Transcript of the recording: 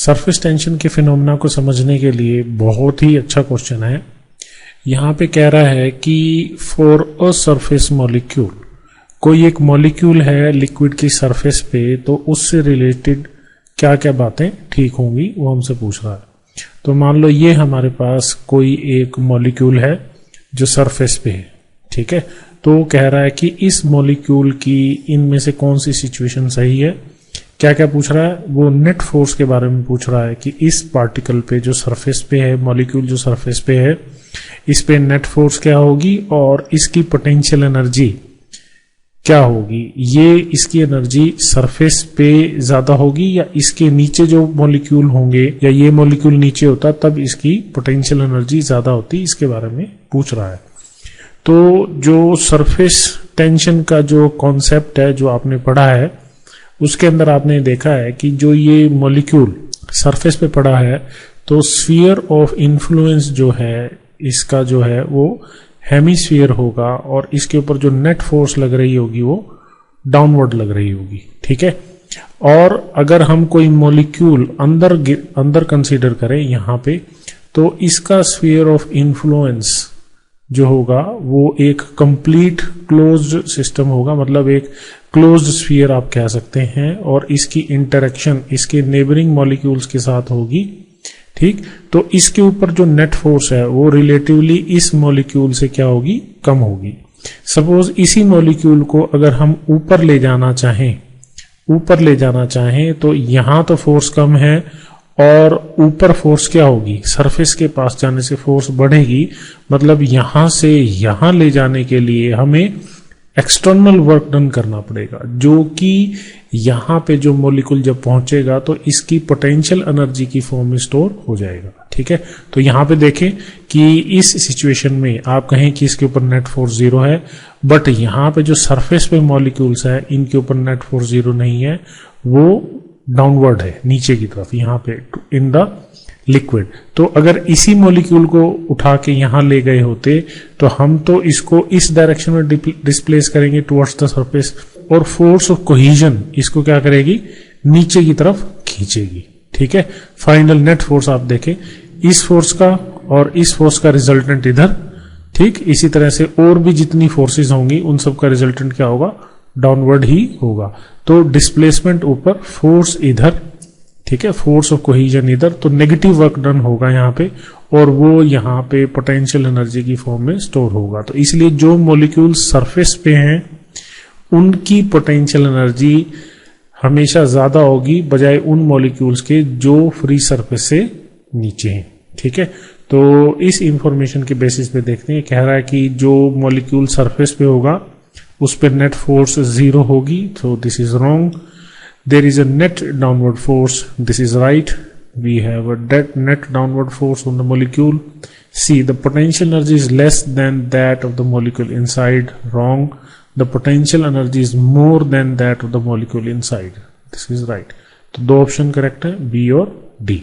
Surface tension के phenomena को समझने के लिए बहुत ही अच्छा क्वेश्चन है। यहाँ पे कह रहा है कि फॉर अ सरफेस मॉलिक्यूल, कोई एक मॉलिक्यूल है लिक्विड की सरफेस पे, तो उससे रिलेटेड क्या क्या बातें ठीक होंगी वो हमसे पूछ रहा है। तो मान लो ये हमारे पास कोई एक मॉलिक्यूल है जो सरफेस पे है, ठीक है। तो कह रहा है कि इस मॉलिक्यूल की इनमें से कौन सी सिचुएशन सही है। क्या क्या पूछ रहा है, वो नेट फोर्स के बारे में पूछ रहा है कि इस पार्टिकल पे जो सरफेस पे है, मॉलिक्यूल जो सरफेस पे है, इस पे नेट फोर्स क्या होगी और इसकी पोटेंशियल एनर्जी क्या होगी। ये इसकी एनर्जी सरफेस पे ज्यादा होगी या इसके नीचे जो मॉलिक्यूल होंगे, या ये मॉलिक्यूल नीचे होता तब इसकी पोटेंशियल एनर्जी ज्यादा होती, इसके बारे में पूछ रहा है। तो जो सरफेस टेंशन का जो कॉन्सेप्ट है जो आपने पढ़ा है, उसके अंदर आपने देखा है कि जो ये मॉलिक्यूल सरफेस पे पड़ा है तो स्फीयर ऑफ इन्फ्लुएंस जो है इसका जो है वो हेमिस्फीयर होगा और इसके ऊपर जो नेट फोर्स लग रही होगी वो डाउनवर्ड लग रही होगी, ठीक है। और अगर हम कोई मॉलिक्यूल अंदर कंसीडर करें यहाँ पे, तो इसका स्फीयर ऑफ इन्फ्लुएंस जो होगा वो एक कंप्लीट क्लोज्ड सिस्टम होगा, मतलब एक क्लोज्ड स्फीयर आप कह सकते हैं, और इसकी इंटरेक्शन इसके नेबरिंग मॉलिक्यूल्स के साथ होगी, ठीक। तो इसके ऊपर जो नेट फोर्स है वो रिलेटिवली इस मॉलिक्यूल से क्या होगी, कम होगी। सपोज इसी मॉलिक्यूल को अगर हम ऊपर ले जाना चाहें तो यहां तो फोर्स कम है और ऊपर फोर्स क्या होगी, सरफेस के पास जाने से फोर्स बढ़ेगी। मतलब यहां से यहां ले जाने के लिए हमें एक्सटर्नल वर्क डन करना पड़ेगा, जो कि यहां पे जो मॉलिक्यूल जब पहुंचेगा तो इसकी पोटेंशियल एनर्जी की फॉर्म में स्टोर हो जाएगा, ठीक है। तो यहां पे देखें कि इस सिचुएशन में आप कहें कि इसके ऊपर नेट फोर्स 0 है, बट यहां पे जो सरफेस पे मॉलिक्यूल्स है इनके ऊपर नेट फोर्स 0 नहीं है, वो डाउनवर्ड है नीचे की तरफ यहां पे इन द लिक्विड। तो अगर इसी मॉलिक्यूल को उठा के यहां ले गए होते तो हम तो इसको इस डायरेक्शन में डिस्प्लेस करेंगे टुवर्ड्स द सरफेस, और फोर्स ऑफ कोहिजन इसको क्या करेगी, नीचे की तरफ खींचेगी, ठीक है। फाइनल नेट फोर्स आप देखें, इस फोर्स का और इस फोर्स का रिजल्टेंट इधर, ठीक। इसी तरह से और भी जितनी फोर्सेस होंगी उन सब का रिजल्टेंट क्या होगा, डाउनवर्ड ही होगा। तो डिस्प्लेसमेंट ऊपर, फोर्स इधर, ठीक है, फोर्स ऑफ कोहिजन इधर, तो नेगेटिव वर्क डन होगा यहाँ पे, और वो यहाँ पे पोटेंशियल एनर्जी की फॉर्म में स्टोर होगा। तो इसलिए जो मॉलिक्यूल सरफेस पे हैं उनकी पोटेंशियल एनर्जी हमेशा ज्यादा होगी बजाय उन मॉलिक्यूल्स के जो फ्री सरफेस से नीचे हैं, ठीक है। तो इस इंफॉर्मेशन के बेसिस पे देखते हैं, कह रहा है कि जो मॉलिक्यूल सरफेस पे होगा उस पर नेट फोर्स 0 होगी, तो this is wrong. There is a net downward force, this is right. We have a net downward force on the molecule. C, the potential energy is less than that of the molecule inside, wrong. The potential energy is more than that of the molecule inside, this is right. तो दो option correct है, B और D।